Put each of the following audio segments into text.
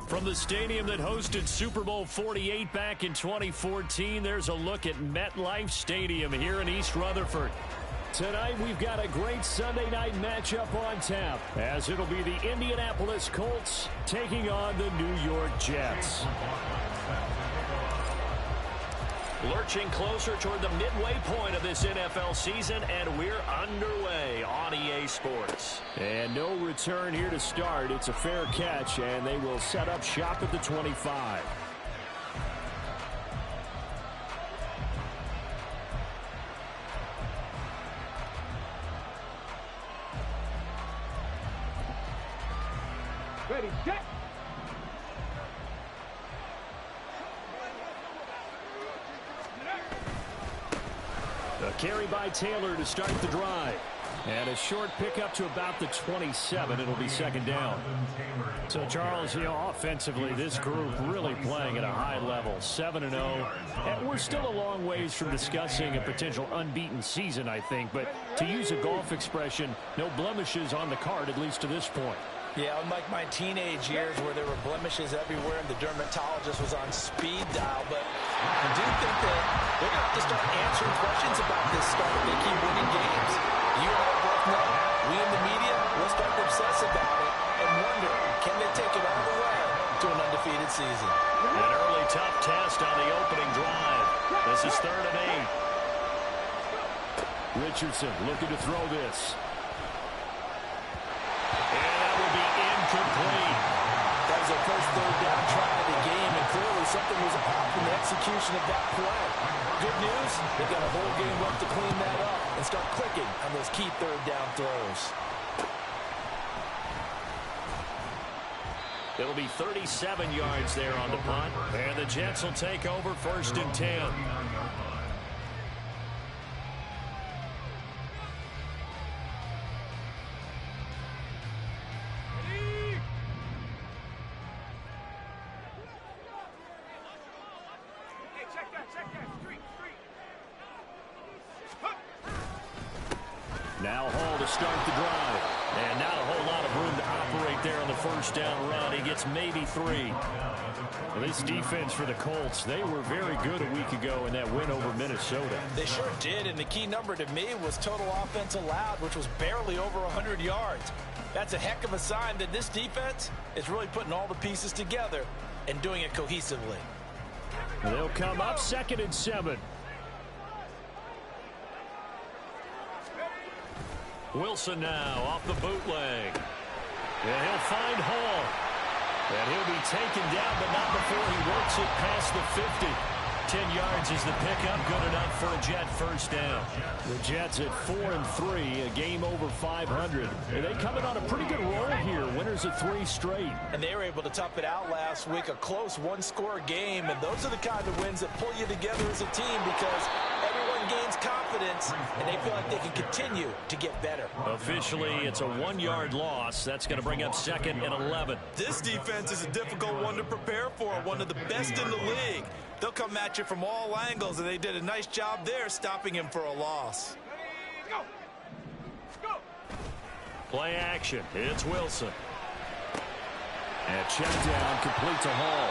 From the stadium that hosted Super Bowl 48 back in 2014, there's a look at MetLife Stadium here in East Rutherford. Tonight, we've got a great Sunday night matchup on tap, as it'll be the Indianapolis Colts taking on the New York Jets. Lurching closer toward the midway point of this NFL season, and we're underway on EA Sports. And no return here to start. It's a fair catch, and they will set up shop at the 25. Ready, set. A carry by Taylor to start the drive. And a short pickup to about the 27. It'll be second down. So, Charles, offensively, this group really playing at a high level, 7-0. And we're still a long ways from discussing a potential unbeaten season, I think. But to use a golf expression, no blemishes on the card, at least to this point. Yeah, unlike my teenage years where there were blemishes everywhere and the dermatologist was on speed dial, but I do think that they're going to have to start answering questions about this stuff if they keep winning games. You and I both know, we in the media, we'll start to obsess about it and wonder, can they take it all the way to an undefeated season? An early tough test on the opening drive. This is 3rd and 8. Richardson looking to throw this. Complete. That was their first 3rd down try of the game, and clearly something was off in the execution of that play. Good news, they've got a whole game left to clean that up and start clicking on those key 3rd down throws. It'll be 37 yards there on the punt, and the Jets will take over 1st and 10. Now Hall to start the drive. And not a whole lot of room to operate there on the 1st down run. He gets maybe 3. Well, this defense for the Colts, they were very good a week ago in that win over Minnesota. They sure did, and the key number to me was total offense allowed, which was barely over 100 yards. That's a heck of a sign that this defense is really putting all the pieces together and doing it cohesively. They'll come up 2nd and 7. Wilson now off the bootleg. And he'll find Hall. And he'll be taken down, but not before he works it past the 50. 10 yards is the pickup, good enough for a Jet 1st down. The Jets at 4-3, a game over 500. And they coming on a pretty good roll here, winners of 3 straight. And they were able to tough it out last week, a close one-score game. And those are the kind of wins that pull you together as a team because everyone gains confidence and they feel like they can continue to get better. Officially, it's a 1-yard loss. That's going to bring up 2nd and 11. This defense is a difficult one to prepare for, one of the best in the league. They'll come at you from all angles, and they did a nice job there stopping him for a loss. Play action. It's Wilson. And check down, complete to Hall.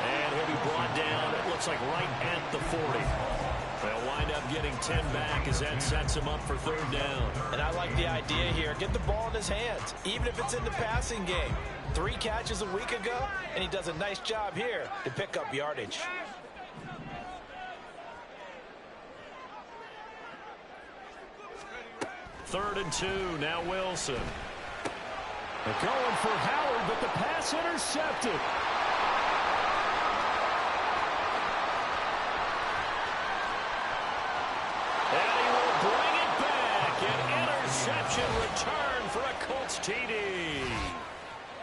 And he'll be brought down, it looks like right at the 40. They'll wind up getting 10 back as that sets him up for 3rd down. And I like the idea here. Get the ball in his hands, even if it's in the passing game. 3 catches a week ago, and he does a nice job here to pick up yardage. Third and 2, now Wilson. They're going for Howard, but the pass intercepted. And he will bring it back. An interception return for a Colts TD.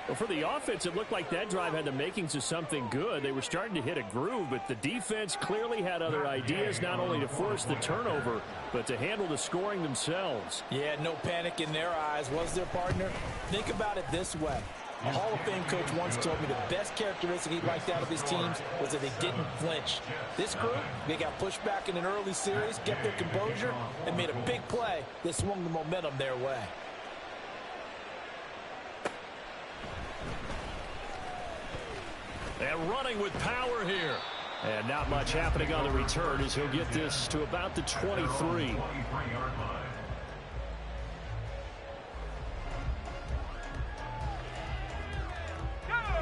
Well, for the offense, it looked like that drive had the makings of something good. They were starting to hit a groove, but the defense clearly had other ideas, not only to force the turnover, but to handle the scoring themselves. Yeah, no panic in their eyes, was there, partner? Think about it this way. A Hall of Fame coach once told me the best characteristic he liked out of his teams was that they didn't flinch. This group, they got pushed back in an early series, kept their composure, and made a big play that swung the momentum their way. And running with power here. And not much happening on the return as he'll get this to about the 23.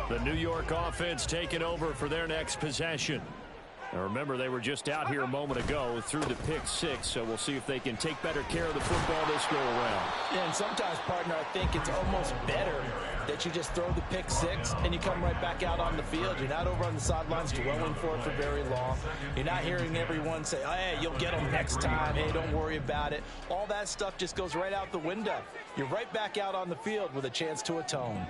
The New York offense taking over for their next possession. Now remember, they were just out here a moment ago through the pick 6, so we'll see if they can take better care of the football this go around. Yeah, and sometimes, partner, I think it's almost better that you just throw the pick 6 and you come right back out on the field. You're not over on the sidelines dwelling for it for very long. You're not hearing everyone say, oh, hey, you'll get them next time. Hey, don't worry about it. All that stuff just goes right out the window. You're right back out on the field with a chance to atone.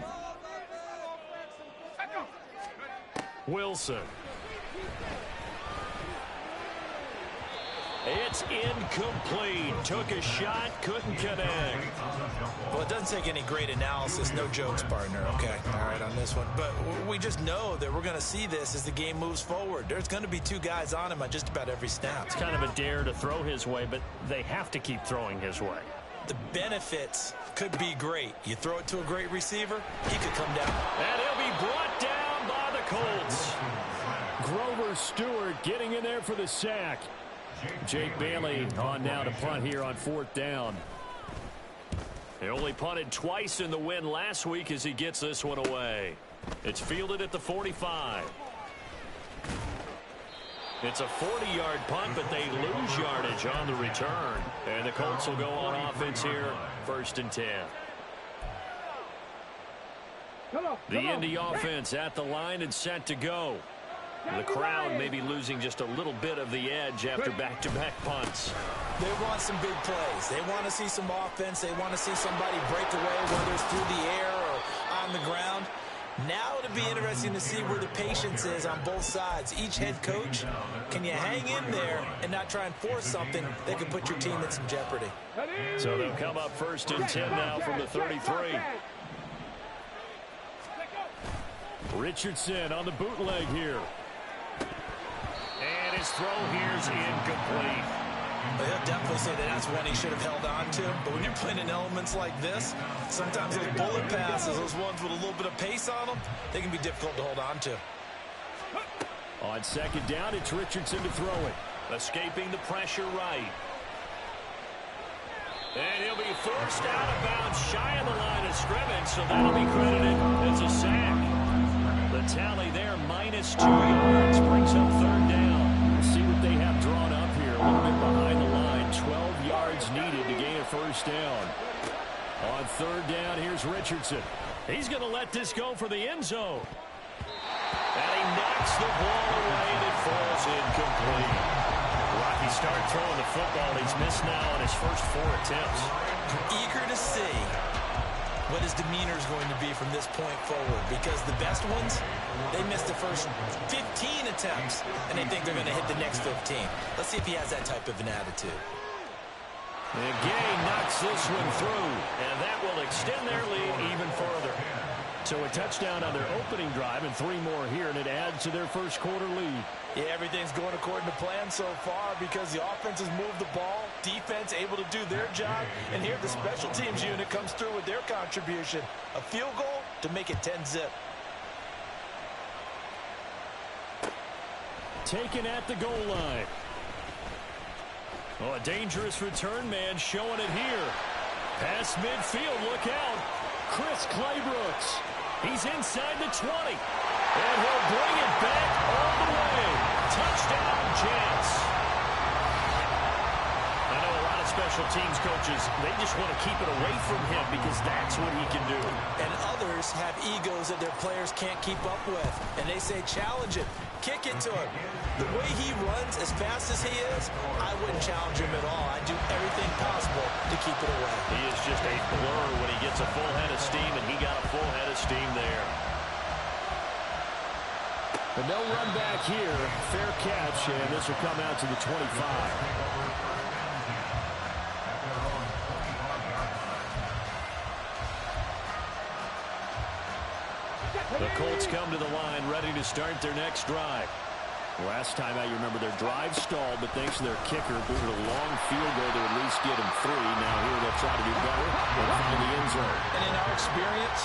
Wilson. It's incomplete. Took a shot, couldn't connect. Well, it doesn't take any great analysis. No jokes, partner, okay? All right, on this one. But we just know that we're going to see this as the game moves forward. There's going to be 2 guys on him on just about every snap. It's kind of a dare to throw his way, but they have to keep throwing his way. The benefits could be great. You throw it to a great receiver, he could come down. And he'll be brought down by the Colts. Grover Stewart getting in there for the sack. Jake Bailey on now to punt here on 4th down. He only punted twice in the win last week as he gets this one away. It's fielded at the 45. It's a 40-yard punt, but they lose yardage on the return. And the Colts will go on offense here, 1st and 10. The Indy offense at the line and set to go. The crowd may be losing just a little bit of the edge after back-to-back punts. They want some big plays. They want to see some offense. They want to see somebody break away, whether it's through the air or on the ground. Now it'll be interesting to see where the patience is on both sides. Each head coach, can you hang in there and not try and force something that could put your team in some jeopardy? So they'll come up 1st and 10 now from the 33. Richardson on the bootleg here. And his throw here's incomplete. Well, he'll definitely say that that's one he should have held on to. But when you're playing in elements like this, sometimes those bullet passes, those ones with a little bit of pace on them, they can be difficult to hold on to. On 2nd down, it's Richardson to throw it. Escaping the pressure right. And he'll be forced out of bounds shy of the line of scrimmage, so that'll be credited as a sack. The tally there, -2 yards, brings up 3rd down. We'll see what they have drawn up here. A little bit behind the line. 12 yards needed to gain a 1st down. On 3rd down, here's Richardson. He's going to let this go for the end zone. And he knocks the ball away, and it falls incomplete. Rocky start throwing the football. He's missed now on his first 4 attempts. Eager to see what his demeanor is going to be from this point forward, because the best ones, they missed the first 15 attempts, and they think they're going to hit the next 15. Let's see if he has that type of an attitude. And Gay knocks this one through, and that will extend their lead even further. So a touchdown on their opening drive and 3 more here, and it adds to their first quarter lead. Yeah, everything's going according to plan so far because the offense has moved the ball, defense able to do their job, and here the special teams unit comes through with their contribution. A field goal to make it 10-zip. Taken at the goal line. Oh, a dangerous return man showing it here. Past midfield, look out. Chris Claybrooks. He's inside the 20. And he'll bring it back all the way. Touchdown, Jets. I know a lot of special teams coaches, they just want to keep it away from him because that's what he can do. And others have egos that their players can't keep up with. And they say, challenge him. Kick it to him. The way he runs as fast as he is, I wouldn't challenge him at all. I'd do everything possible to keep it away. He is just a blur when he gets a full head of steam, and he got a full head of steam there. But no run back here. Fair catch, and this will come out to the 25. The Colts come to the line, ready to start their next drive. Last time out, you remember their drive stalled, but thanks to their kicker, booted a long field goal to at least get him 3. Now here they'll try to do better and find the end zone. And in our experience,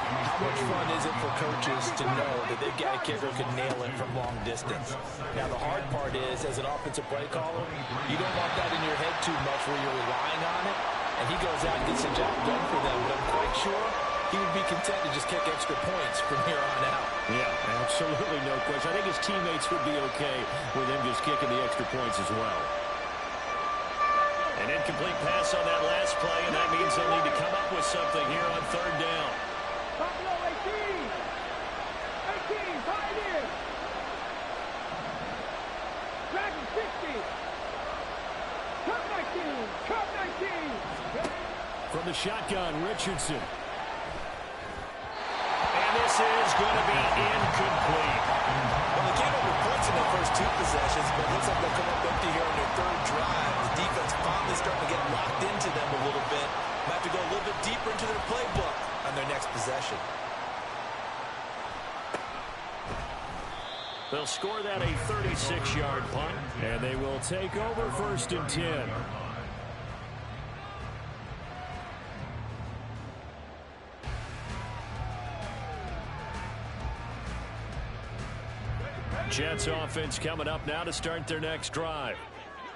How much fun is it for coaches to know that they've got a kicker who can nail it from long distance? Now, the hard part is, as an offensive play caller, you don't want that in your head too much where you're relying on it, and he goes out and gets the job done for them. But I'm quite sure he would be content to just kick extra points from here on out. Yeah, absolutely no question. I think his teammates would be okay with him just kicking the extra points as well. An incomplete pass on that last play, and that means they'll need to come up with something here on third down. Buffalo 18! 18, Pioneers! Dragon 60! Cup 19! Cup 19! From the shotgun, Richardson. And this is going to be incomplete. Well, they came up with points in their first two possessions, but it looks like they'll come up empty here on their third drive. The defense finally starting to get locked into them a little bit. Might have to go a little bit deeper into their playbook on their next possession. They'll score that a 36-yard punt, and they will take over 1st and 10. Jets offense coming up now to start their next drive.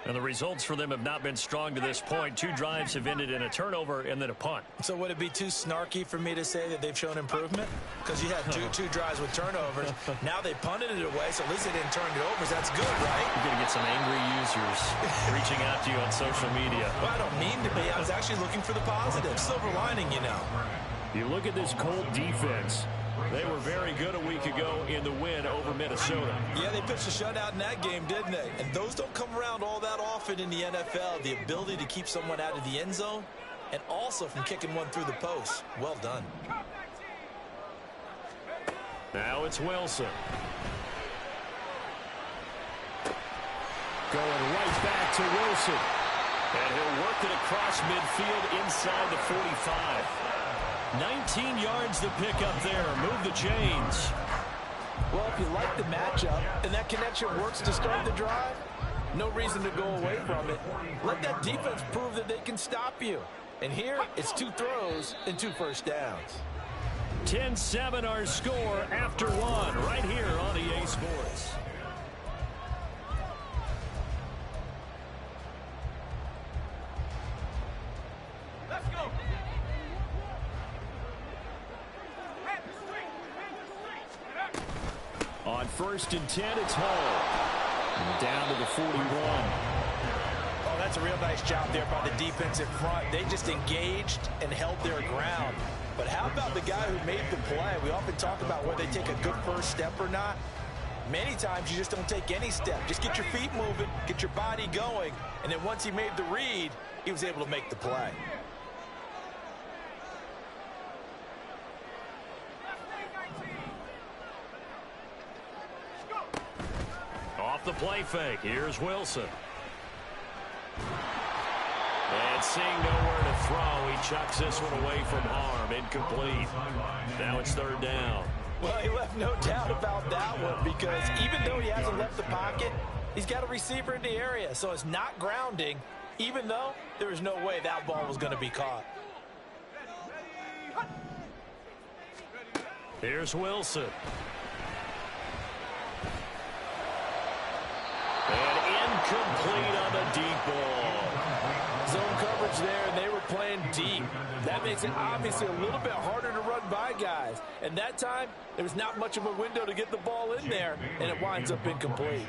And the results for them have not been strong to this point. 2 drives have ended in a turnover and then a punt. So would it be too snarky for me to say that they've shown improvement? Because you had two drives with turnovers. Now they punted it away, so at least they didn't turn it over. That's good, right? You're going to get some angry users reaching out to you on social media. Well, I don't mean to be. I was actually looking for the positive. Silver lining, you know. You look at this Colt defense. They were very good a week ago in the win over Minnesota. Yeah, they pitched a shutout in that game, didn't they? And those don't come around all that often in the NFL. The ability to keep someone out of the end zone and also from kicking one through the post. Well done. Now it's Wilson. Going right back to Wilson. And he'll work it across midfield inside the 45. 19 yards to pick up there. Move the chains. Well, if you like the matchup and that connection works to start the drive, no reason to go away from it. Let that defense prove that they can stop you. And here, it's 2 throws and 2 first downs. 10-7 our score after 1 right here on EA Sports. On 1st and 10, it's Hall. And down to the 41. Oh, that's a real nice job there by the defensive front. They just engaged and held their ground. But how about the guy who made the play? We often talk about whether they take a good first step or not. Many times you just don't take any step. Just get your feet moving, get your body going, and then once he made the read, he was able to make the play. Off the play fake, here's Wilson. And seeing nowhere to throw, he chucks this one away from harm. Incomplete. Now it's 3rd down. Well, he left no doubt about that one because even though he hasn't left the pocket, he's got a receiver in the area, so it's not grounding, even though there was no way that ball was going to be caught. Here's Wilson. And incomplete on the deep ball. Zone coverage there, and they were playing deep. That makes it obviously a little bit harder to run by guys. And that time, there was not much of a window to get the ball in there, and it winds up incomplete.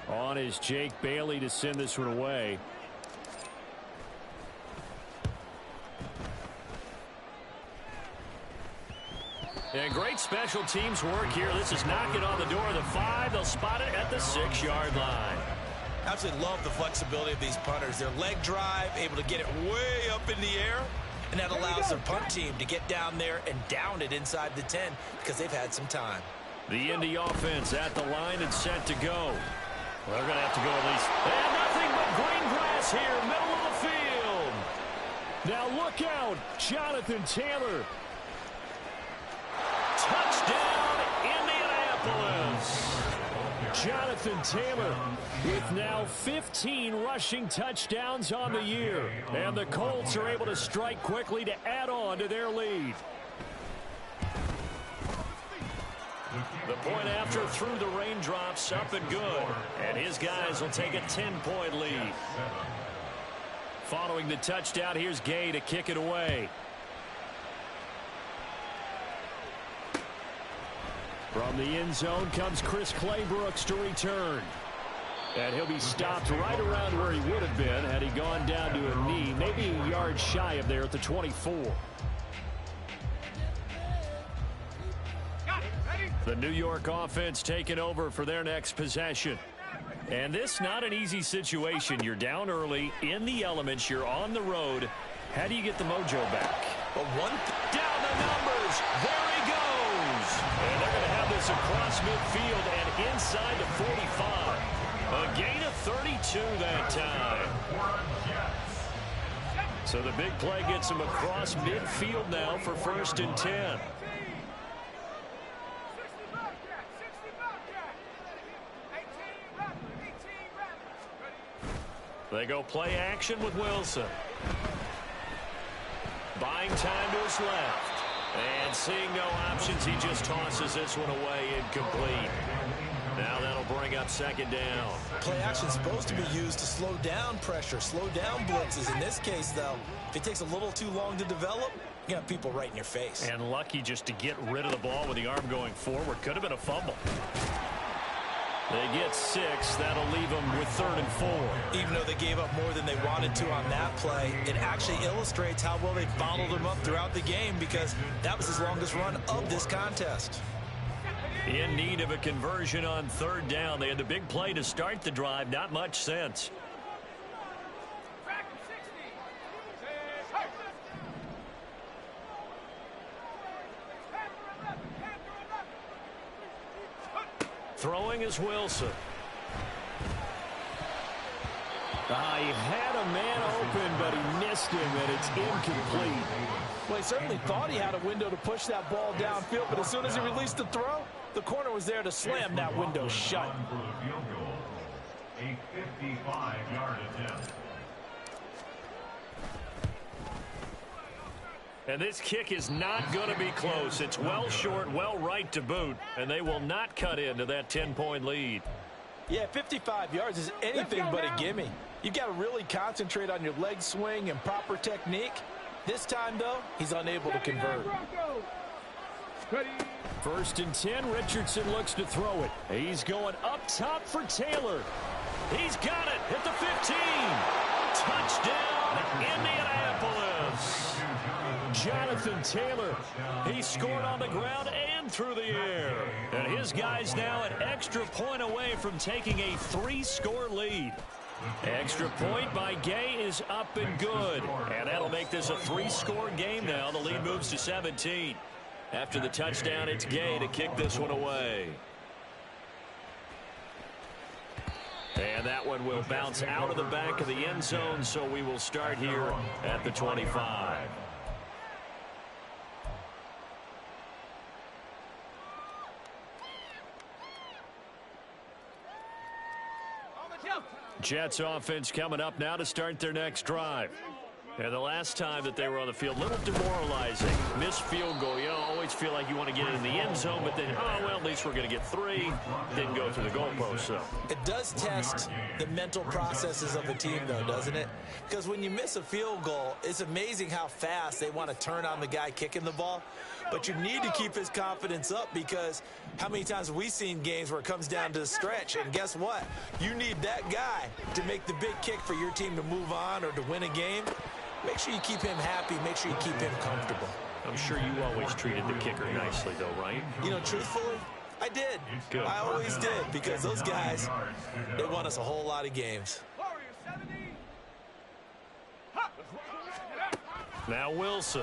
On is Jake Bailey to send this one away. And great special teams work here. This is knocking on the door of the 5. They'll spot it at the 6-yard line. Absolutely love the flexibility of these punters. Their leg drive, able to get it way up in the air, and that allows their punt team to get down there and down it inside the 10 because they've had some time. The Indy offense at the line and set to go. Well, they're going to have to go at least. And nothing but green grass here, middle of the field. Now look out, Jonathan Taylor. Touchdown, Indianapolis. Jonathan Taylor with now 15 rushing touchdowns on the year. And the Colts are able to strike quickly to add on to their lead. The point after through the raindrops, up and good. And his guys will take a 10-point lead. Following the touchdown, here's Gay to kick it away. From the end zone comes Chris Claybrooks to return. And he'll be stopped right around where he would have been had he gone down to a knee, maybe a yard shy of there at the 24. The New York offense taking over for their next possession. And this not an easy situation. You're down early, in the elements, you're on the road. How do you get the mojo back? Well, down the numbers. There he goes. And they're going to have this across midfield and inside the 45. A gain of 32 that time. So the big play gets him across midfield now for 1st and 10. They go play action with Wilson. Buying time to his left. And seeing no options, he just tosses this one away incomplete. Now that'll bring up 2nd down. Play action supposed to be used to slow down pressure, slow down blitzes. In this case, though, if it takes a little too long to develop, you got people right in your face. And lucky just to get rid of the ball with the arm going forward. Could have been a fumble. They get 6. That'll leave them with 3rd and 4. Even though they gave up more than they wanted to on that play, it actually illustrates how well they bottled them up throughout the game, because that was his longest run of this contest. In need of a conversion on 3rd down. They had the big play to start the drive. Not much sense. Throwing is Wilson. He had a man open, but he missed him, and it's incomplete. Well, he certainly thought he had a window to push that ball downfield, but as soon as he released the throw, the corner was there to slam that window shut. A 55-yard attempt. And this kick is not going to be close. It's well short, well right to boot, and they will not cut into that 10-point lead. Yeah, 55 yards is anything but a gimme. You've got to really concentrate on your leg swing and proper technique. This time, though, he's unable to convert. 1st and 10, Richardson looks to throw it. He's going up top for Taylor. He's got it at the 15. Touchdown, Indianapolis. Jonathan Taylor, he scored on the ground and through the air. And his guys now an extra point away from taking a 3-score lead. Extra point by Gay is up and good. And that'll make this a 3-score game now. The lead moves to 17. After the touchdown, it's Gay to kick this one away. And that one will bounce out of the back of the end zone, so we will start here at the 25. Jets offense coming up now to start their next drive. And the last time that they were on the field, a little demoralizing. Missed field goal. You always feel like you want to get it in the end zone, but then, oh, well, at least we're going to get 3. Didn't go through the goalpost, so. It does test the mental processes of a team, though, doesn't it? Because when you miss a field goal, it's amazing how fast they want to turn on the guy kicking the ball. But you need to keep his confidence up, because how many times have we seen games where it comes down to the stretch? And guess what? You need that guy to make the big kick for your team to move on or to win a game. Make sure you keep him happy. Make sure you keep him comfortable. I'm sure you always treated the kicker nicely, though, right? You know, truthfully, I did. Good. I always did, because those guys, they won us a whole lot of games. Now Wilson.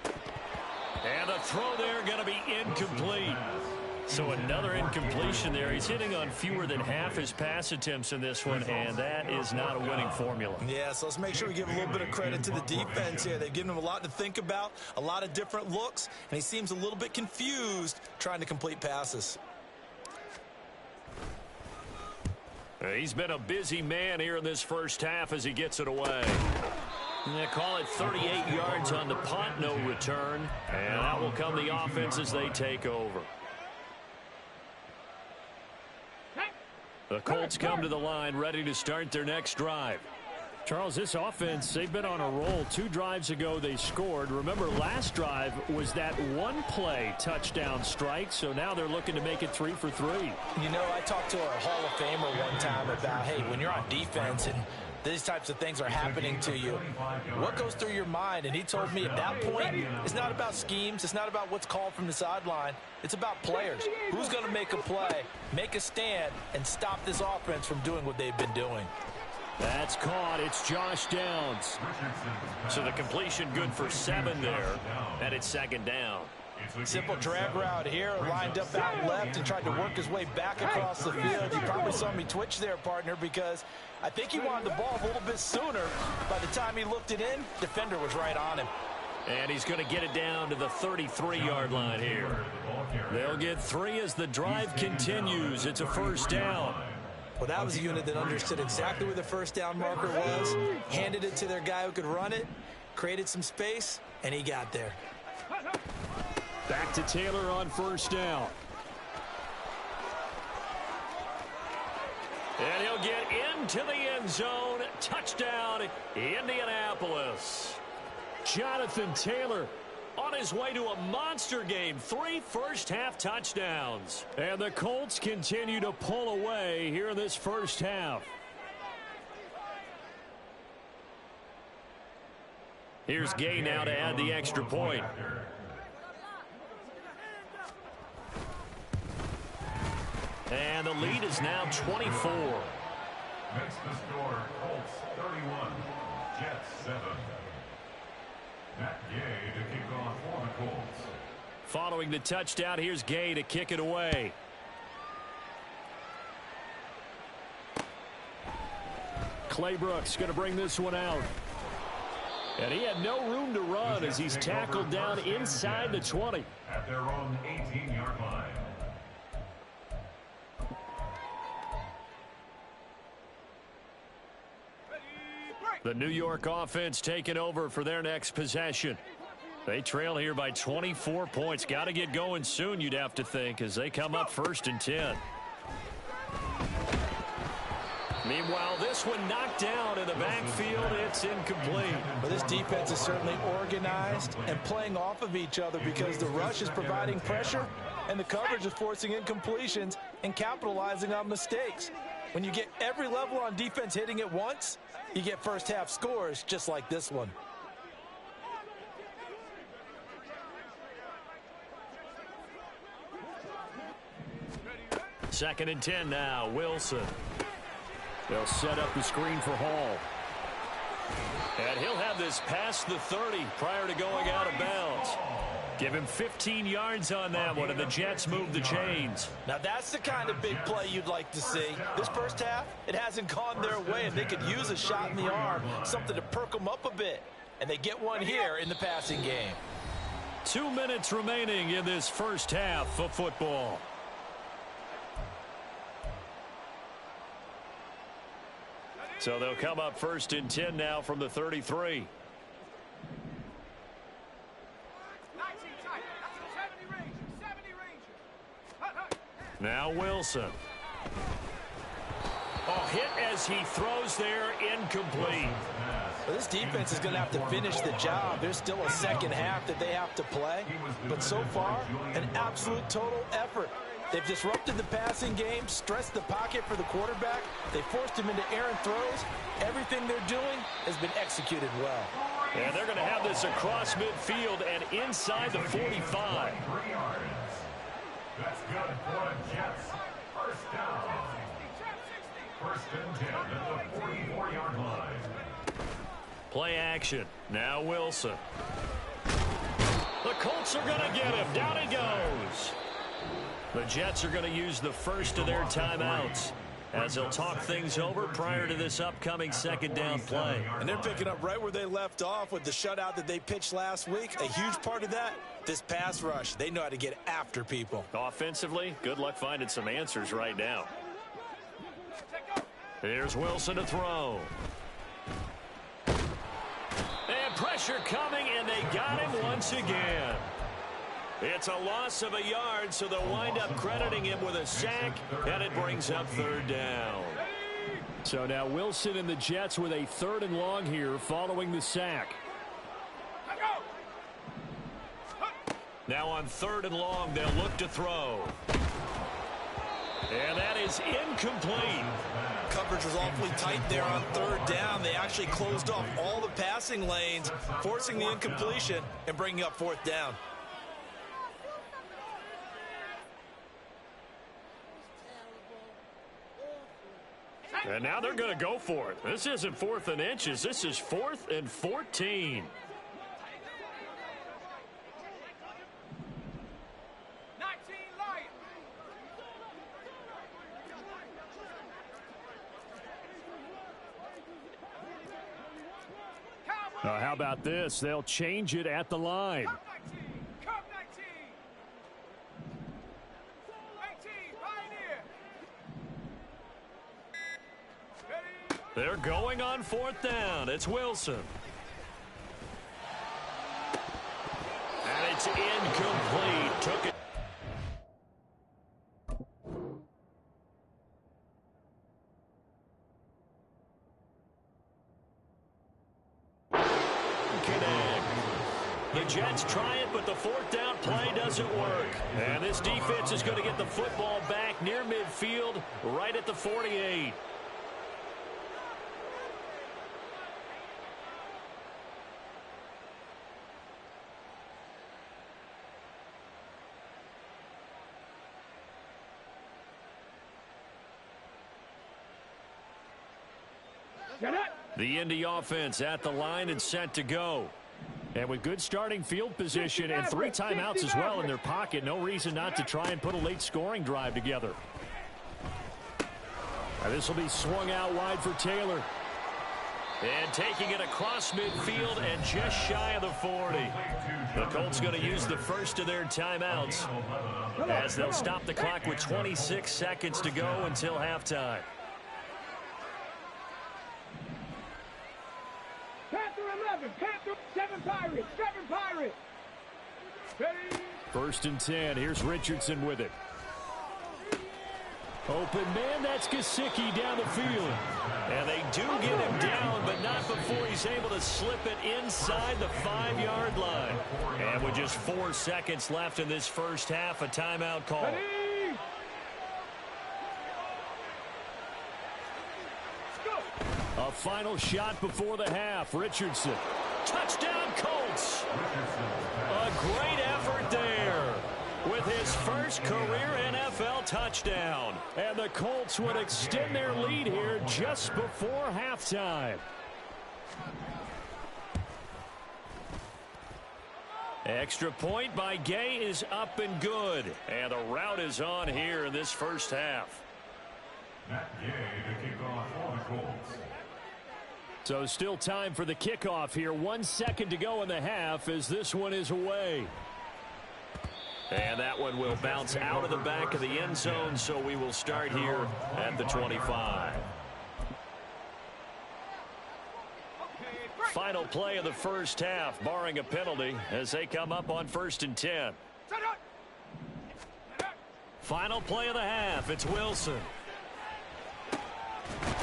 And the throw there going to be incomplete. So another incompletion there. He's hitting on fewer than half his pass attempts in this one, and that is not a winning formula. Yeah, so let's make sure we give a little bit of credit to the defense here. They've given him a lot to think about, a lot of different looks, and he seems a little bit confused trying to complete passes. He's been a busy man here in this first half as he gets it away. They call it 38 yards on the punt, no return. And that will come the offense as they take over. The Colts come to the line, ready to start their next drive. Charles, this offense, they've been on a roll. 2 drives ago, they scored. Remember, last drive was that one-play touchdown strike, so now they're looking to make it 3 for 3. You know, I talked to a Hall of Famer one time about, hey, when you're on defense and these types of things are happening to you, what goes through your mind? And he told me at that point, it's not about schemes. It's not about what's called from the sideline. It's about players. Who's going to make a play, make a stand, and stop this offense from doing what they've been doing? That's caught. It's Josh Downs. So the completion good for 7 there, and it's second down. Simple drag route here, lined up out left and tried to work his way back across the field. You probably saw me twitch there, partner, because I think he wanted the ball a little bit sooner. By the time he looked it in, defender was right on him. And he's going to get it down to the 33-yard line here. They'll get 3 as the drive continues. It's a first down. Well, that was a unit that understood exactly where the first down marker was, handed it to their guy who could run it, created some space, and he got there. Back to Taylor on first down. And he'll get into the end zone. Touchdown, Indianapolis. Jonathan Taylor on his way to a monster game. 3 first-half touchdowns. And the Colts continue to pull away here in this first half. Here's Gay now to add the extra point. And the lead is now 24. Makes the score Colts 31, Jets 7. Matt Gay to kick off for the Colts. Following the touchdown, here's Gay to kick it away. Clay Brooks going to bring this one out. And he had no room to run as he's tackled down inside the 20. At their own 18-yard line. The New York offense taking over for their next possession. They trail here by 24 points. Got to get going soon, you'd have to think, as they come up 1st and 10. Meanwhile, this one knocked down in the backfield. It's incomplete. But this defense is certainly organized and playing off of each other because the rush is providing pressure and the coverage is forcing incompletions and capitalizing on mistakes. When you get every level on defense hitting at once, you get first-half scores just like this one. Second and 10 now. Wilson. They'll set up the screen for Hall. And he'll have this past the 30 prior to going out of bounds. Give him 15 yards on that one, and the Jets move the chains. Now that's the kind of big play you'd like to see. This first half, it hasn't gone their way, and they could use a shot in the arm, something to perk them up a bit. And they get one here in the passing game. 2 minutes remaining in this first half of football. So they'll come up 1st and 10 now from the 33. Now Wilson. Oh, hit as he throws there, incomplete. Well, this defense is going to have to finish the job. There's still a second half that they have to play. But so far, an absolute total effort. They've disrupted the passing game, stressed the pocket for the quarterback. They forced him into errant throws. Everything they're doing has been executed well. And they're going to have this across midfield and inside the 45. 3 yards. That's good for the Jets. First down. 1st and 10 at the 44-yard line. Play action. Now Wilson. The Colts are going to get him. Down he goes. The Jets are going to use the first of their timeouts as they'll talk things over prior to this upcoming second down play. And they're picking up right where they left off with the shutout that they pitched last week. A huge part of that, this pass rush. They know how to get after people. Offensively, good luck finding some answers right now. Here's Wilson to throw. Pressure coming, and they got him once again. It's a loss of a yard, so they'll wind up crediting him with a sack, and it brings up third down. So now Wilson and the Jets with a 3rd and long here following the sack. Now on 3rd and long, they'll look to throw. And that is incomplete. Coverage was awfully tight there on 3rd down. They actually closed off all the passing lanes, forcing the incompletion and bringing up 4th down. And now they're going to go for it. This isn't 4th and inches. This is 4th and 14. How about this? They'll change it at the line. They're going on 4th down. It's Wilson. And it's incomplete. Took it. The Jets try it, but the 4th down play doesn't work. And this defense is going to get the football back near midfield, right at the 48. The Indy offense at the line and set to go. And with good starting field position and 3 timeouts as well in their pocket, no reason not to try and put a late scoring drive together. This will be swung out wide for Taylor. And taking it across midfield and just shy of the 40. The Colts going to use the first of their timeouts as they'll stop the clock with 26 seconds to go until halftime. Panther 11, Panther 7 Pirates, 7 Pirates. Ready? 1st and 10. Here's Richardson with it. Open man, that's Gesicki down the field. And they do get him down, but not before he's able to slip it inside the 5-yard line. And with just 4 seconds left in this first half, a timeout call. Ready? A final shot before the half. Richardson. Touchdown, Colts. A great effort there with his first career NFL touchdown. And the Colts would extend their lead here just before halftime. Extra point by Gay is up and good. And the route is on here in this first half. Matt Gay to kick off for the Colts. So still time for the kickoff here. 1 second to go in the half as this one is away. And that one will bounce out of the back of the end zone, so we will start here at the 25. Final play of the first half, barring a penalty, as they come up on 1st and 10. Final play of the half, it's Wilson.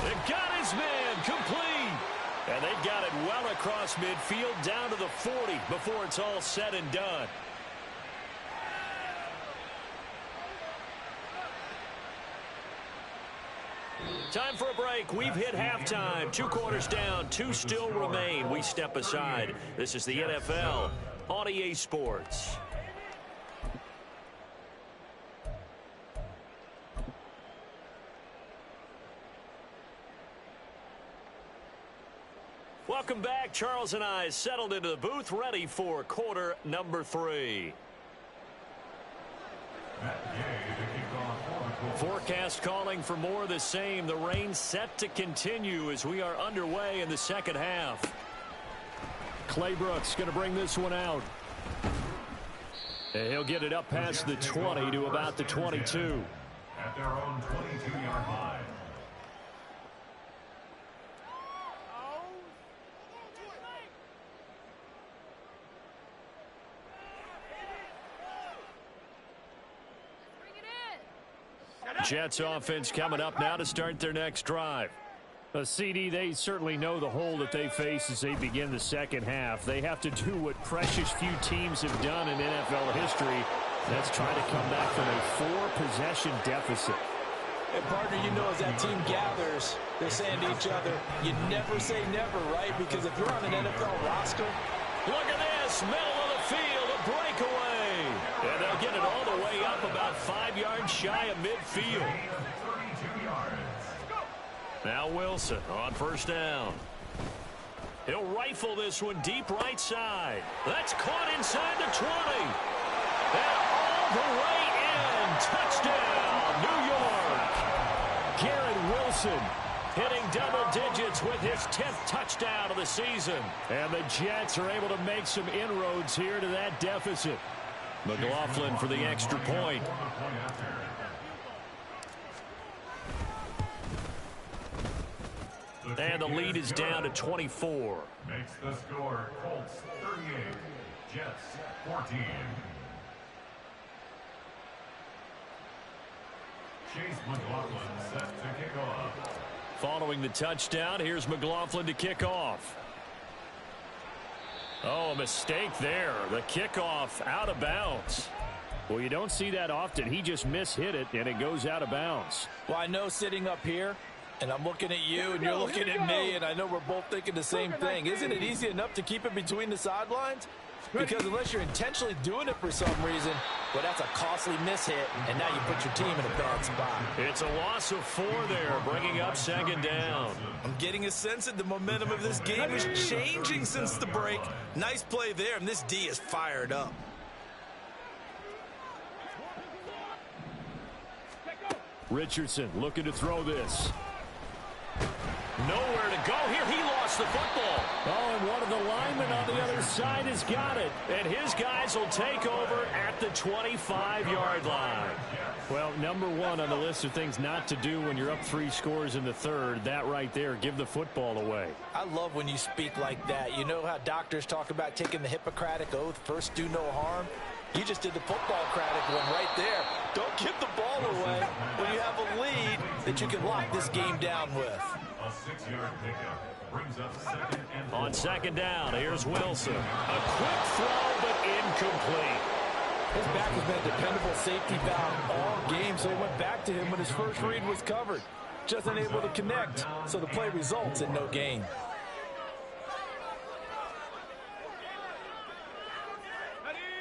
They got his man, complete. And they got it well across midfield down to the 40 before it's all said and done. Time for a break. We've hit halftime. 2 quarters down, 2 still remain. We step aside. This is the NFL on EA Sports. Welcome back. Charles and I settled into the booth, ready for quarter number 3. Forecast calling for more of the same. The rain set to continue as we are underway in the second half. Clay Brooks going to bring this one out. And he'll get it up past the 20 to about the 22. At their own 22-yard line. Jets offense coming up now to start their next drive. CD, they certainly know the hole that they face as they begin the second half. They have to do what precious few teams have done in NFL history. That's try to come back from a 4-possession deficit. And partner, you know, as that team gathers, they're saying to each other, you never say never, right? Because if you're on an NFL roster, look at this, middle of the field, a breakaway. And they'll get it all the way up about 5 yards shy of midfield. Now Wilson on first down. He'll rifle this one deep right side. That's caught inside the 20. And all the way in. Touchdown, New York. Garrett Wilson hitting double digits with his 10th touchdown of the season. And the Jets are able to make some inroads here to that deficit. McLaughlin for the extra point. And the lead is down to 24. Makes the score Colts 38, Jets 14. Chase McLaughlin set to kick off. Following the touchdown, here's McLaughlin to kick off. Oh, a mistake there. The kickoff out of bounds. Well, you don't see that often. He just mishit it, and it goes out of bounds. well, I know sitting up here, and I'm looking at you, and you're looking at me, and I know we're both thinking the same thing. Isn't it easy enough to keep it between the sidelines? Because unless you're intentionally doing it for some reason, well, that's a costly mishit, and now you put your team in a bad spot. It's a loss of 4 there, bringing up second down. I'm getting a sense that the momentum of this game is changing since the break. Nice play there, and this D is fired up. Richardson looking to throw this. Nowhere to go here. He lost the football. Oh, and one of the linemen on the other side has got it. And his guys will take over at the 25-yard line. Well, number 1 on the list of things not to do when you're up 3 scores in the third. That right there, give the football away. I love when you speak like that. You know how doctors talk about taking the Hippocratic Oath, first do no harm? You just did the football-cratic one right there. Don't give the ball away when you have a lead that you can lock this game down with. A 6-yard pickup brings up second and 4. On second down, here's Wilson. A quick throw, but incomplete. His back has been a dependable safety valve all game, so he went back to him when his first read was covered. Just unable to connect, so the play results in no gain.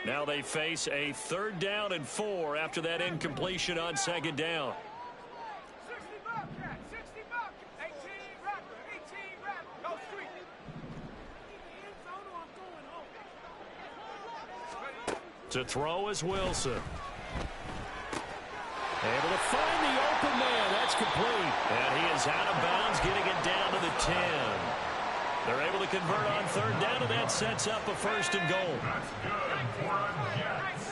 Now they face a 3rd down and 4 after that incompletion on second down. 60 Bobcat, 60 Bobcat, 18 Raptor, 18 Raptor, go street. To throw is Wilson. Able to find the open man. That's complete. And he is out of bounds, getting it down to the 10. They're able to convert on 3rd down, and that sets up a 1st and goal. That's good for Jets.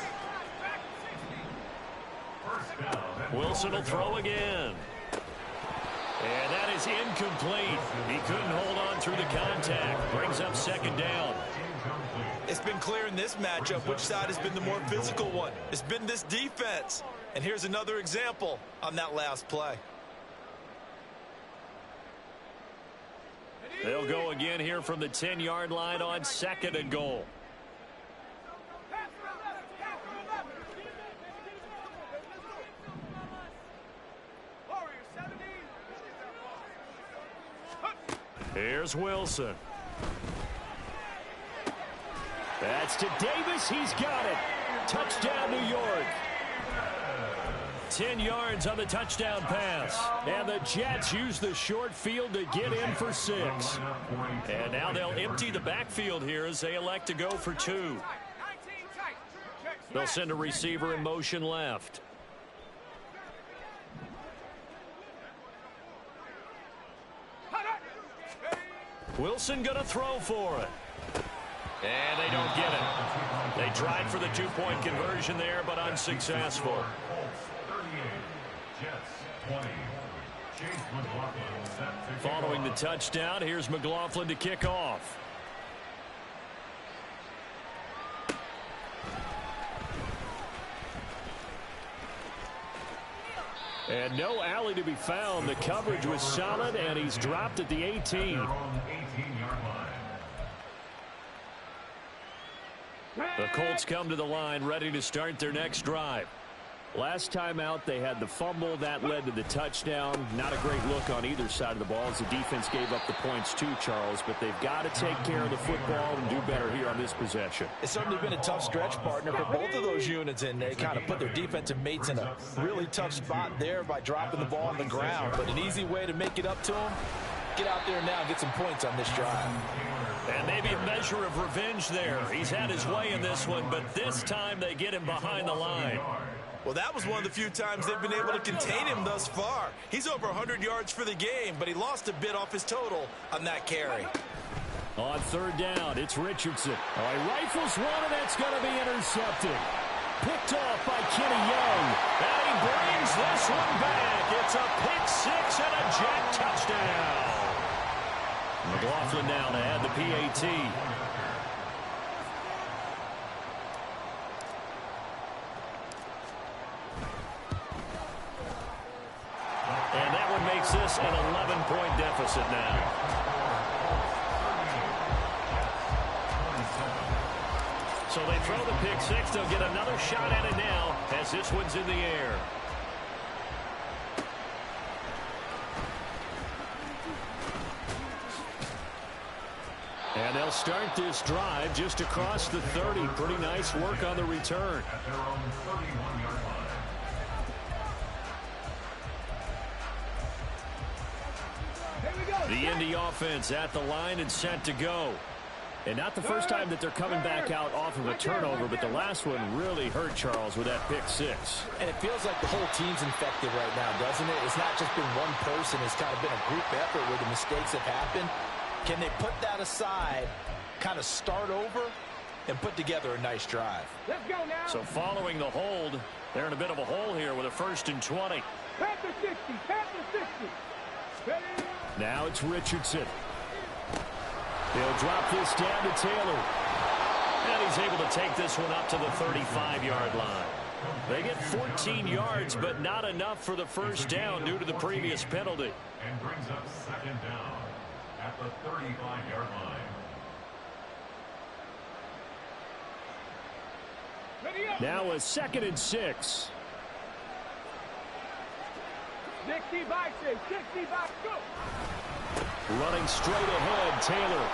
First down. Wilson will throw again. And that is incomplete. He couldn't hold on through the contact. Brings up second down. It's been clear in this matchup which side has been the more physical one. It's been this defense. And here's another example on that last play. They'll go again here from the 10-yard line on 2nd and goal. Here's Wilson. That's to Davis. He's got it. Touchdown, New York. 10 yards on the touchdown pass. And the Jets use the short field to get in for 6. And now they'll empty the backfield here as they elect to go for 2. They'll send a receiver in motion left. Wilson going to throw for it. And they don't get it. They tried for the 2-point conversion there, but unsuccessful. Following the touchdown, here's McLaughlin to kick off. And no alley to be found. The coverage was solid, and he's dropped at the 18. At their own 18-yard line. The Colts come to the line ready to start their next drive. Last time out, they had the fumble. That led to the touchdown. Not a great look on either side of the ball as the defense gave up the points too, Charles. But they've got to take care of the football and do better here on this possession. It's certainly been a tough stretch, partner, for both of those units, and they kind of put their defensive mates in a really tough spot there by dropping the ball on the ground. But an easy way to make it up to them, get out there now and get some points on this drive. And maybe a measure of revenge there. He's had his way in this one, but this time they get him behind the line. Well, that was one of the few times they've been able to contain him thus far. He's over 100 yards for the game, but he lost a bit off his total on that carry. On third down, it's Richardson. Oh, he rifles one, and that's going to be intercepted. Picked off by Kenny Young. And he brings this one back. It's a pick six and a Jet touchdown. McLaughlin now to add the PAT. And that one makes this an 11-point deficit now. So they throw the pick six. They'll get another shot at it now as this one's in the air. And they'll start this drive just across the 30. Pretty nice work on the return. At their own 31-yard line. The Indy offense at the line and set to go. And not the first time that they're coming back out off of a turnover, but the last one really hurt Charles with that pick six. And it feels like the whole team's infected right now, doesn't it? It's not just been one person. It's kind of been a group effort where the mistakes have happened. Can they put that aside, kind of start over, and put together a nice drive? Let's go now. So following the hold, they're in a bit of a hole here with a 1st and 20. Panther 60. Panther 60. Ready? Now it's Richardson. He'll drop this down to Taylor. And he's able to take this one up to the 35-yard line. They get 14 yards, but not enough for the first down due to the previous penalty. And brings up 2nd down at the 35-yard line. Ready up. Now a 2nd and 6. 60 by 6. 60 by go. Running straight ahead, Taylor.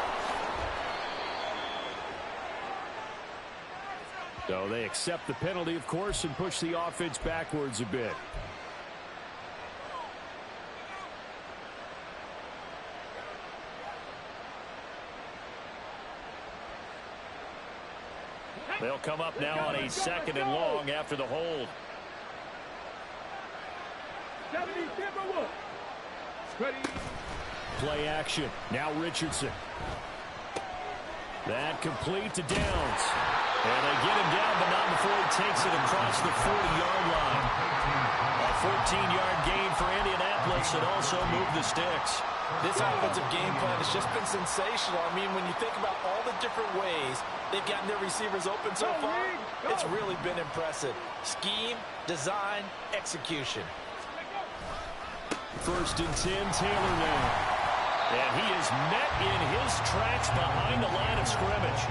So they accept the penalty, of course, and push the offense backwards a bit. They'll come up now on a 2nd and long after the hold. 70 Timberwolves. Ready? Play action. Now Richardson. That complete to Downs. And they get him down, but not before he takes it across the 40-yard line. A 14-yard gain for Indianapolis, and also moved the sticks. This offensive game plan has just been sensational. I mean, when you think about all the different ways they've gotten their receivers open so far, it's really been impressive. Scheme, design, execution. 1st and 10, Taylor now. And he is met in his tracks behind the line of scrimmage.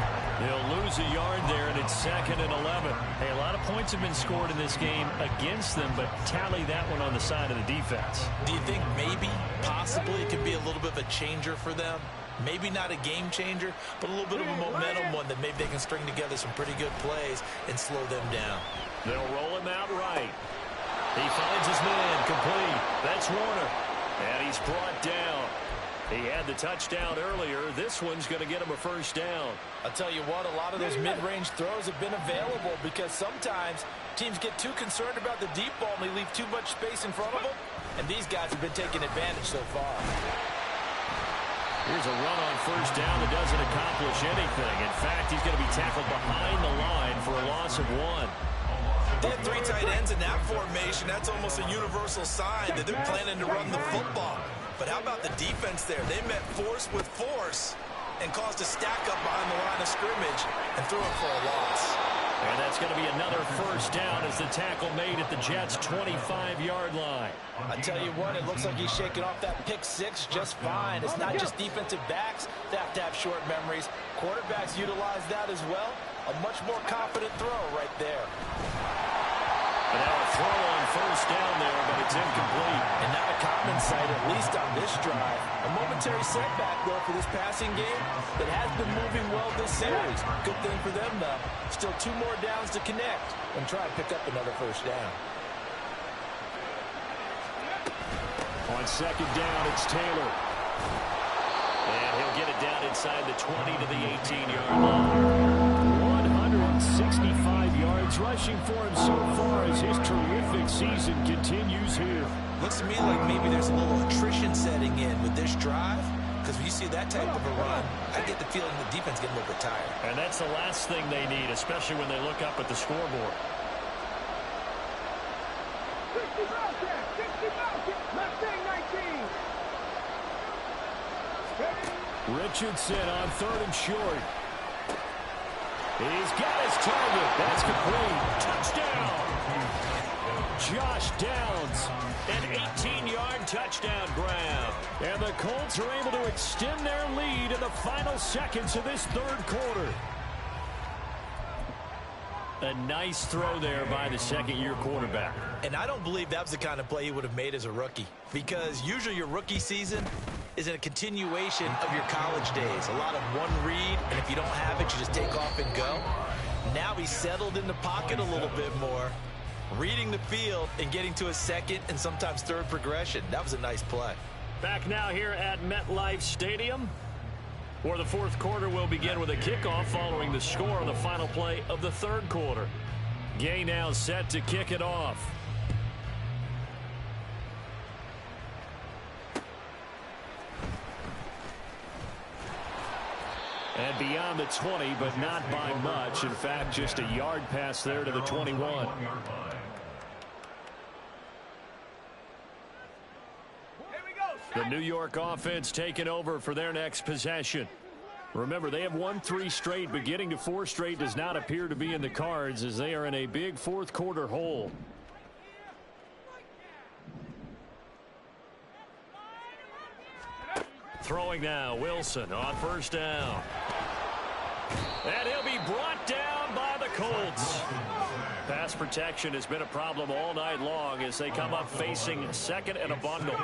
He'll lose a yard there, and it's 2nd and 11. Hey, a lot of points have been scored in this game against them, but tally that one on the side of the defense. Do you think maybe, possibly, it could be a little bit of a changer for them? Maybe not a game changer, but a little bit of a momentum one that maybe they can string together some pretty good plays and slow them down. They'll roll him out right. He finds his man complete. That's Warner. And he's brought down. He had the touchdown earlier. This one's going to get him a 1st down. I'll tell you what, a lot of those mid-range throws have been available because sometimes teams get too concerned about the deep ball and they leave too much space in front of them. And these guys have been taking advantage so far. Here's a run on 1st down that doesn't accomplish anything. In fact, he's going to be tackled behind the line for a loss of 1. They have 3 tight ends in that formation. That's almost a universal sign that they're planning to run the football. But how about the defense there? They met force with force and caused a stack up behind the line of scrimmage and threw it for a loss. And that's going to be another first down as the tackle made at the Jets' 25-yard line. I tell you what, it looks like he's shaking off that pick six just fine. It's not just defensive backs that have to have short memories. Quarterbacks utilize that as well. A much more confident throw right there. And now a throw on first down there, but it's incomplete. And not a common sight, at least on this drive. A momentary setback, though, for this passing game that has been moving well this series. Good thing for them, though. Still 2 more downs to connect and try and pick up another first down. On second down, it's Taylor. And he'll get it down inside the 20 to the 18-yard line. 165 yards rushing for him so far as his terrific season continues here. Looks to me like maybe there's a little attrition setting in with this drive, because when you see that type of a run, I get the feeling the defense getting a little bit tired. And that's the last thing they need, especially when they look up at the scoreboard. 60 Malkin, Mustang 19. Richardson on 3rd and short. He's got his target. That's complete. Touchdown. Josh Downs, an 18-yard touchdown grab. And the Colts are able to extend their lead in the final seconds of this 3rd quarter. A nice throw there by the second-year quarterback. And I don't believe that was the kind of play he would have made as a rookie, because usually your rookie season is in a continuation of your college days. A lot of one read, and if you don't have it, you just take off and go. Now he's settled in the pocket a little bit more, reading the field and getting to a second and sometimes third progression. That was a nice play. Back now here at MetLife Stadium, where the 4th quarter will begin with a kickoff following the score on the final play of the 3rd quarter. Gay now set to kick it off. And beyond the 20, but not by much. In fact, just a yard pass there to the 21. The New York offense taking over for their next possession. Remember, they have won 3 straight, but getting to 4 straight does not appear to be in the cards as they are in a big 4th quarter hole. Throwing now, Wilson on first down. And he'll be brought down by the Colts. Pass protection has been a problem all night long as they come up facing 2nd and a bundle.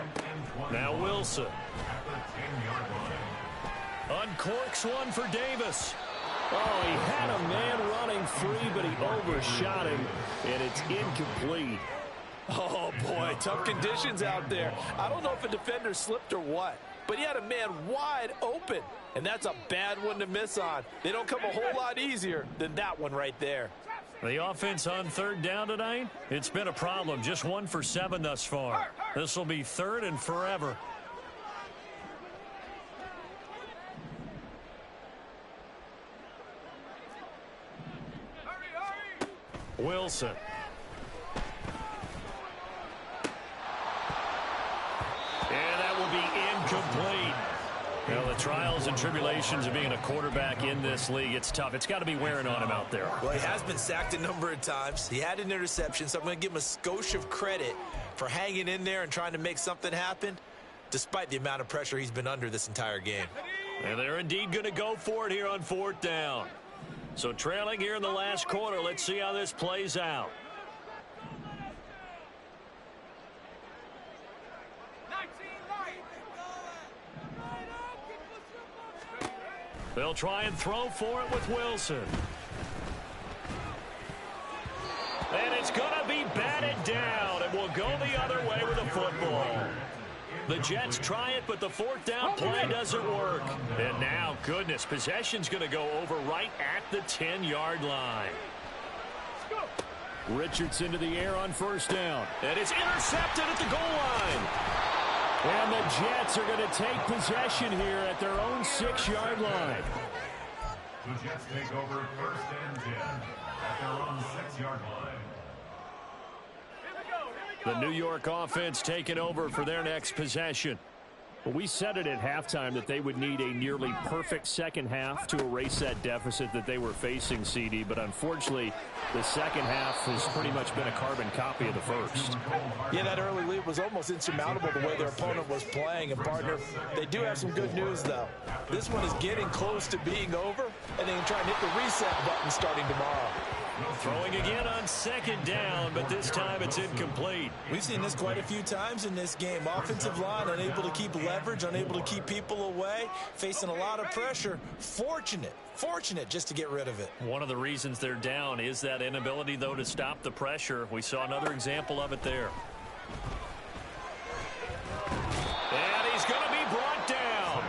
Now Wilson. Uncorks one for Davis. Oh, he had a man running free, but he overshot him, and it's incomplete. Oh, boy, tough conditions out there. I don't know if a defender slipped or what, but he had a man wide open, and that's a bad one to miss on. They don't come a whole lot easier than that one right there. The offense on 3rd down tonight, it's been a problem. Just 1 for 7 thus far. This will be 3rd and forever. Wilson. And that will be incomplete. Well, the trials and tribulations of being a quarterback in this league, it's tough. It's got to be wearing on him out there. Well, he has been sacked a number of times. He had an interception, so I'm going to give him a skosh of credit for hanging in there and trying to make something happen, despite the amount of pressure he's been under this entire game. And they're indeed going to go for it here on 4th down. So trailing here in the last quarter, let's see how this plays out. They'll try and throw for it with Wilson. And it's going to be batted down. It will go the other way with the football. The Jets try it, but the 4th down play doesn't work. And now, goodness, possession's going to go over right at the 10-yard line. Richardson to the air on first down. And it's intercepted at the goal line. And the Jets are going to take possession here at their own 6-yard line. The Jets take over 1st and 10 at their own 6-yard line. The New York offense taking over for their next possession. Well, we said it at halftime that they would need a nearly perfect second half to erase that deficit that they were facing, CD. But unfortunately, the second half has pretty much been a carbon copy of the first. Yeah, that early lead was almost insurmountable the way their opponent was playing. And, partner, they do have some good news, though. This one is getting close to being over, and they can try and hit the reset button starting tomorrow. Throwing again on second down, but this time it's incomplete. We've seen this quite a few times in this game. Offensive line unable to keep leverage, unable to keep people away, facing a lot of pressure. Fortunate just to get rid of it. One of the reasons they're down is that inability, though, to stop the pressure. We saw another example of it there. And he's going to be brought down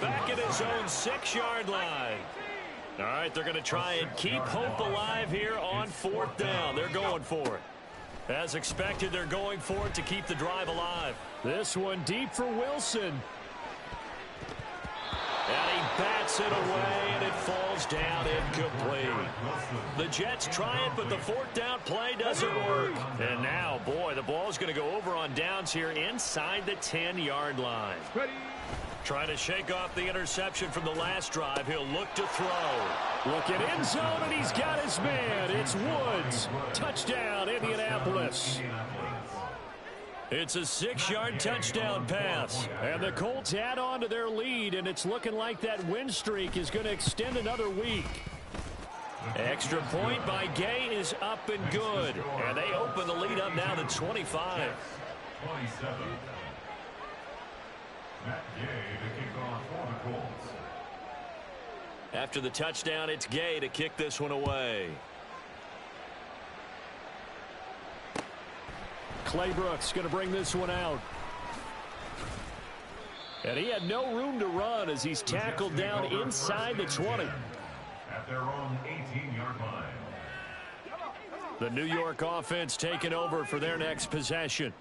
back at his own 6-yard line. All right, they're going to try and keep hope alive here on 4th down. They're going for it. As expected, they're going for it to keep the drive alive. This one deep for Wilson. And he bats it away, and it falls down incomplete. The Jets try it, but the 4th down play doesn't work. And now, boy, the ball's going to go over on downs here inside the 10-yard line. Trying to shake off the interception from the last drive. He'll look to throw. Look at end zone, and he's got his man. It's Woods. Touchdown, Indianapolis. It's a 6-yard touchdown pass. And the Colts add on to their lead, and it's looking like that win streak is going to extend another week. Extra point by Gay is up and good. And they open the lead up now to 25. 27. Matt Gay to kick off for the Colts. After the touchdown, it's Gay to kick this one away. Claybrooks going to bring this one out. And he had no room to run as he's tackled down inside the 20. At their own 18-yard line. The New York offense taking over for their next possession.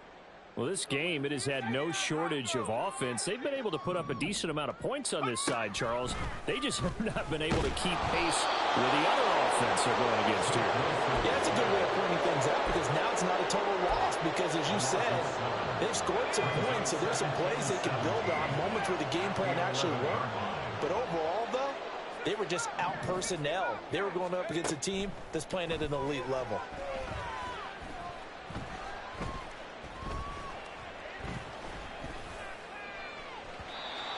Well, this game, it has had no shortage of offense. They've been able to put up a decent amount of points on this side, Charles. They just have not been able to keep pace with the other offense they're going against here. Yeah, that's a good way of pointing things out because now it's not a total loss because, as you said, they've scored some points, so there's some plays they can build on, moments where the game plan actually worked. But overall, though, they were just out personnel. They were going up against a team that's playing at an elite level.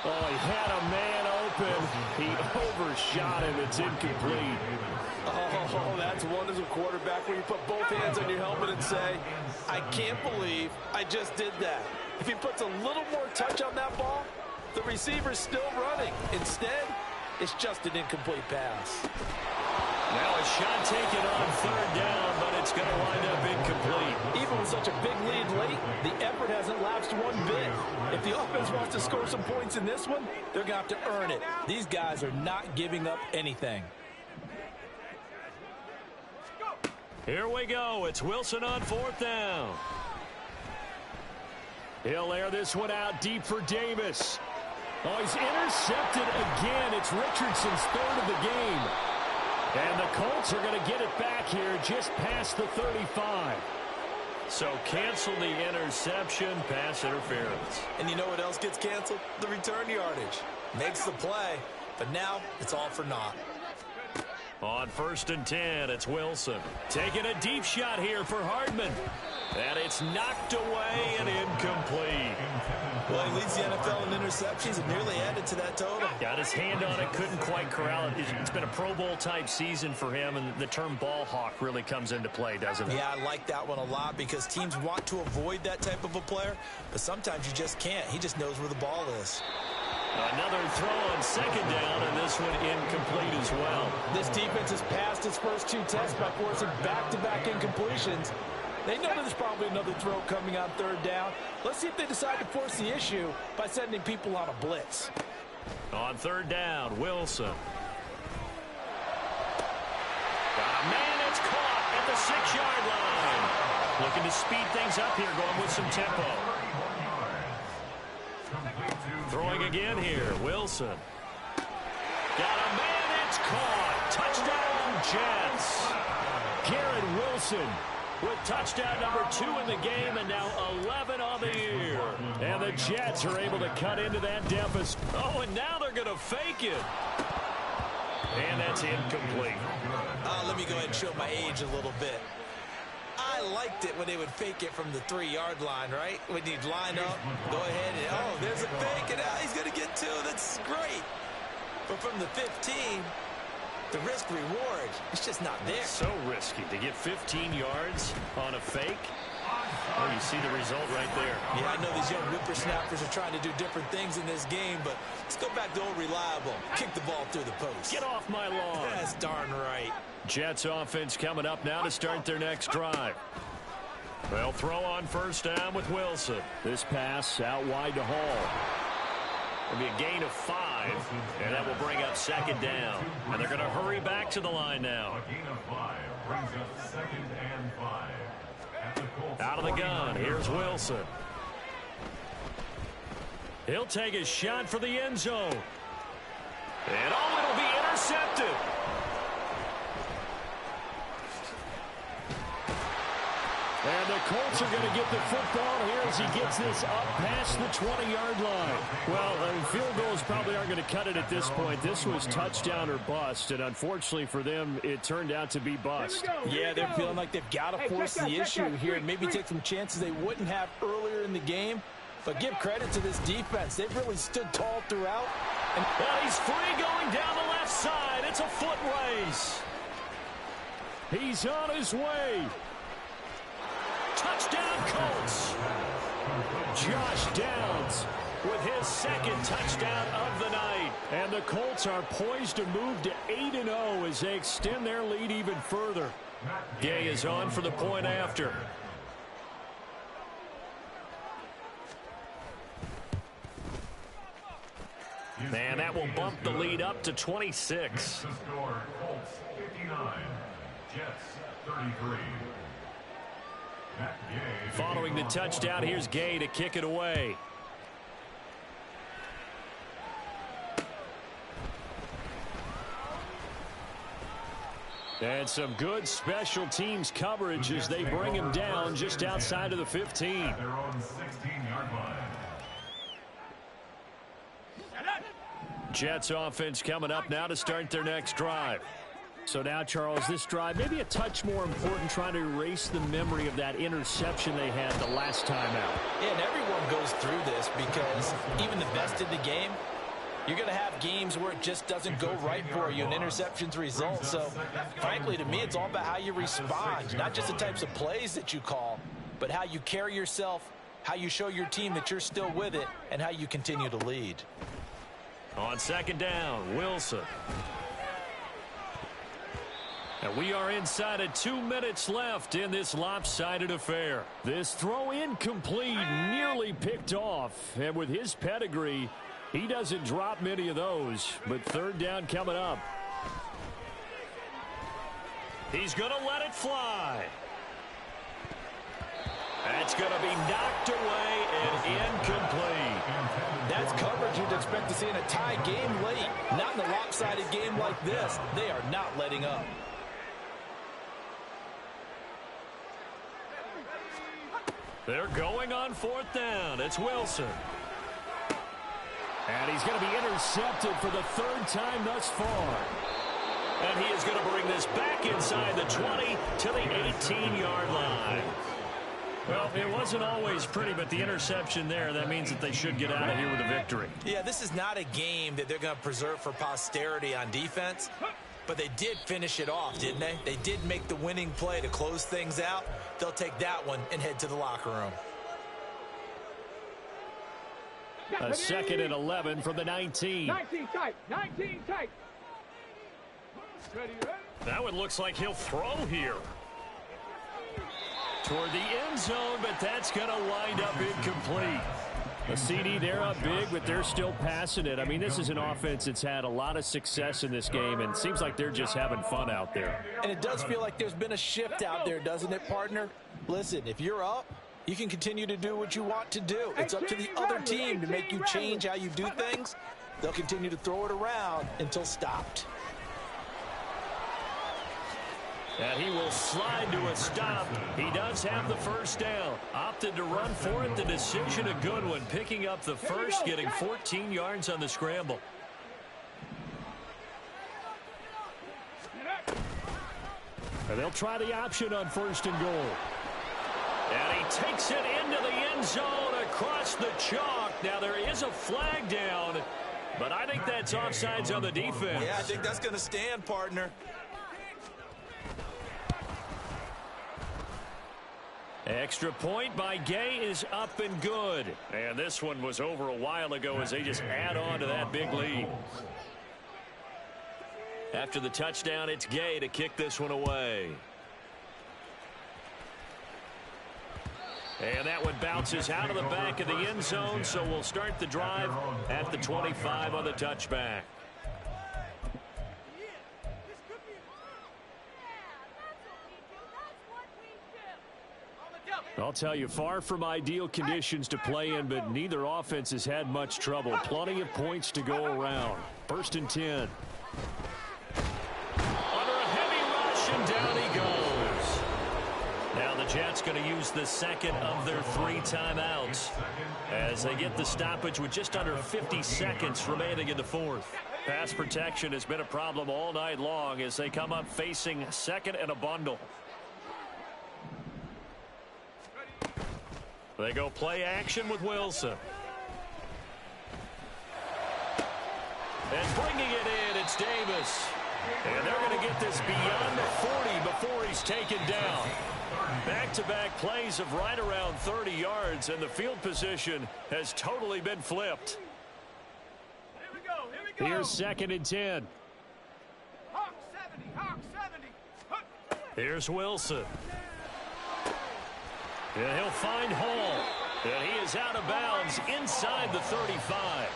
Oh, he had a man open. He overshot him. It's incomplete. Oh, that's one as a quarterback where you put both hands on your helmet and say, I can't believe I just did that. If he puts a little more touch on that ball, the receiver's still running. Instead, it's just an incomplete pass. Now a shot taken on 3rd down, but it's going to wind up incomplete. Even with such a big lead late, the effort hasn't lapsed one bit. If the offense wants to score some points in this one, they're going to have to earn it. These guys are not giving up anything. Here we go. It's Wilson on 4th down. He'll air this one out deep for Davis. Oh, he's intercepted again. It's Richardson's 3rd of the game. And the Colts are going to get it back here just past the 35. So cancel the interception, pass interference. And you know what else gets canceled? The return yardage. Makes the play, but now it's all for naught. On 1st and 10, it's Wilson. Taking a deep shot here for Hardman. And it's knocked away and incomplete. Well, he leads the NFL in interceptions and nearly added to that total. Got his hand on it, couldn't quite corral it. It's been a Pro Bowl-type season for him, and the term ball hawk really comes into play, doesn't it? Yeah, I like that one a lot because teams want to avoid that type of a player, but sometimes you just can't. He just knows where the ball is. Another throw on 2nd down, and this one incomplete as well. This defense has passed its first 2 tests by forcing back-to-back incompletions. They know there's probably another throw coming on 3rd down. Let's see if they decide to force the issue by sending people on a blitz. On 3rd down, Wilson. Got a man that's caught at the 6-yard line. Looking to speed things up here, going with some tempo. Throwing again here, Wilson. Got a man that's caught. Touchdown, Jets. Garrett Wilson with touchdown number 2 in the game, and now 11 on the year. And the Jets are able to cut into that deficit. Oh, and now they're going to fake it. And that's incomplete. Let me go ahead and show my age a little bit. I liked it when they would fake it from the 3-yard line, right? When you'd line up, go ahead, and oh, there's a fake, and he's going to get 2. That's great. But from the 15, the risk-reward, it's just not there. So risky to get 15 yards on a fake. Oh, you see the result right there. Yeah, I know these young whippersnappers are trying to do different things in this game, but let's go back to old reliable. Kick the ball through the post. Get off my lawn. That's darn right. Jets offense coming up now to start their next drive. They'll throw on first down with Wilson. This pass out wide to Hall. It'll be a gain of 5, and that will bring up second down. And they're going to hurry back to the line now. A gain of 5 brings up 2nd and 5. Out of the gun, here's Wilson. He'll take a shot for the end zone. And oh, it'll be intercepted. And the Colts are going to get the football here as he gets this up past the 20-yard line. Well, field goals probably aren't going to cut it at this point. This was touchdown or bust, and unfortunately for them, it turned out to be bust. Yeah, they're feeling like they've got to force the issue here and maybe take some chances they wouldn't have earlier in the game. But give credit to this defense. They've really stood tall throughout. And he's free going down the left side. It's a foot race. He's on his way. Touchdown, Colts. Josh Downs with his 2nd touchdown of the night. And the Colts are poised to move to 8-0 as they extend their lead even further. Gay is on for the point after. Man, that will bump the lead up to 26. The score, Colts 59, Jets 33. Following the touchdown, here's Gay to kick it away. And some good special teams coverage as they bring him down just outside of the 15. Their own 16-yard line. Jets offense coming up now to start their next drive. So now, Charles, this drive maybe a touch more important, trying to erase the memory of that interception they had the last time out. Yeah, and everyone goes through this because even the best in the game, you're going to have games where it just doesn't go right for you and interceptions result. So, frankly, to me, it's all about how you respond, not just the types of plays that you call, but how you carry yourself, how you show your team that you're still with it, and how you continue to lead. On second down, Wilson. And we are inside of 2 minutes left in this lopsided affair. This throw incomplete, nearly picked off. And with his pedigree, he doesn't drop many of those. But third down coming up. He's going to let it fly. That's going to be knocked away and incomplete. That's coverage you'd expect to see in a tie game late. Not in a lopsided game like this. They are not letting up. They're going on fourth down. It's Wilson. And he's going to be intercepted for the 3rd time thus far. And he is going to bring this back inside the 20 to the 18-yard line. Well, it wasn't always pretty, but the interception there, that means that they should get out of here with a victory. Yeah, this is not a game that they're going to preserve for posterity on defense. But they did finish it off, didn't they? They did make the winning play to close things out. They'll take that one and head to the locker room. A 2nd and 11 from the 19. 19 tight. 19 tight. Ready, ready. That one looks like he'll throw here. Toward the end zone, but that's going to wind up incomplete. A CD, they're up big, but they're still passing it. I mean, this is an offense that's had a lot of success in this game, and it seems like they're just having fun out there. And it does feel like there's been a shift out there, doesn't it, partner? Listen, if you're up, you can continue to do what you want to do. It's up to the other team to make you change how you do things. They'll continue to throw it around until stopped. And he will slide to a stop. He does have the first down. Opted to run for it. The decision a good one. Picking up the first, getting 14 yards on the scramble. And they'll try the option on 1st and goal. And he takes it into the end zone across the chalk. Now there is a flag down, but I think that's offsides on the defense. Yeah, I think that's going to stand, partner. Extra point by Gay is up and good. And this one was over a while ago as they just add on to that big lead. After the touchdown, it's Gay to kick this one away. And that one bounces out of the back of the end zone, so we'll start the drive at the 25 on the touchback. I'll tell you, far from ideal conditions to play in, but neither offense has had much trouble. Plenty of points to go around. 1st and 10. Under a heavy rush, and down he goes. Now the Jets going to use the second of their 3 timeouts as they get the stoppage with just under 50 seconds remaining in the 4th. Pass protection has been a problem all night long as they come up facing 2nd and a bundle. They go play action with Wilson. And bringing it in, it's Davis. And they're going to get this beyond the 40 before he's taken down. Back-to-back plays of right around 30 yards, and the field position has totally been flipped. Here we go. Here's 2nd and 10. Hawk 70. Here's Wilson. And he'll find Hall. And he is out of bounds inside the 35.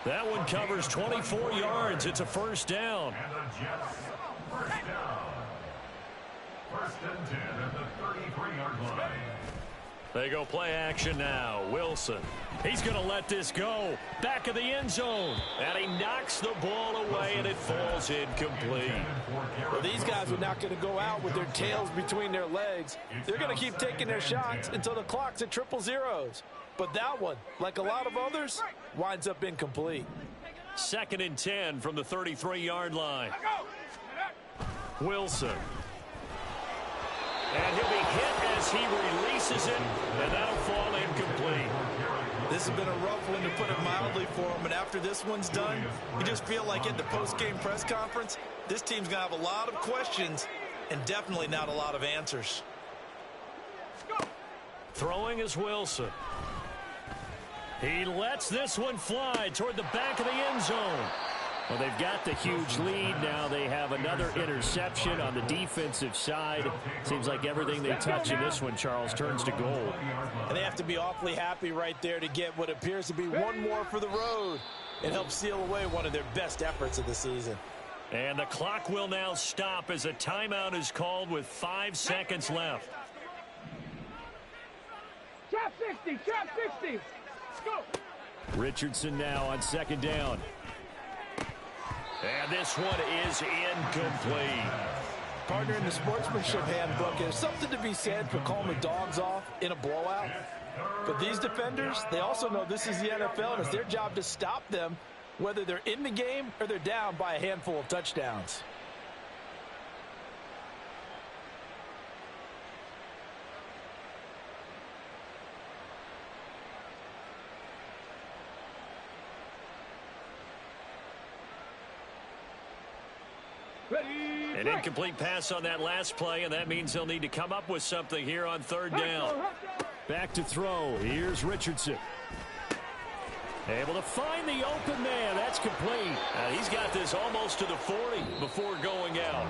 That one covers 24 yards. It's a 1st down. And the Jets, 1st down. 1st and 10 at the 33-yard line. They go play action now. Wilson. He's going to let this go. Back of the end zone. And he knocks the ball away, and it falls incomplete. Well, these guys are not going to go out with their tails between their legs. They're going to keep taking their shots until the clock's at 000. But that one, like a lot of others, winds up incomplete. 2nd and 10 from the 33-yard line. Wilson. And he'll be hit as he releases it, and that'll fall incomplete. This has been a rough one, to put it mildly, for him. And after this one's done, you just feel like at the post-game press conference, this team's going to have a lot of questions and definitely not a lot of answers. Throwing is Wilson. He lets this one fly toward the back of the end zone. Well, they've got the huge lead. Now they have another interception on the defensive side. Seems like everything they touch in this one, Charles, turns to gold. And they have to be awfully happy right there to get what appears to be one more for the road and help seal away one of their best efforts of the season. And the clock will now stop as a timeout is called with 5 seconds left. Trap 60. Let's go. Richardson now on 2nd down. And this one is incomplete. Partner, in the sportsmanship handbook, there's something to be said for calling the dogs off in a blowout. But these defenders, they also know this is the NFL, and it's their job to stop them, whether they're in the game or they're down by a handful of touchdowns. An incomplete pass on that last play, and that means they'll need to come up with something here on 3rd down. Back to throw. Here's Richardson. Able to find the open man. That's complete. He's got this almost to the 40 before going out.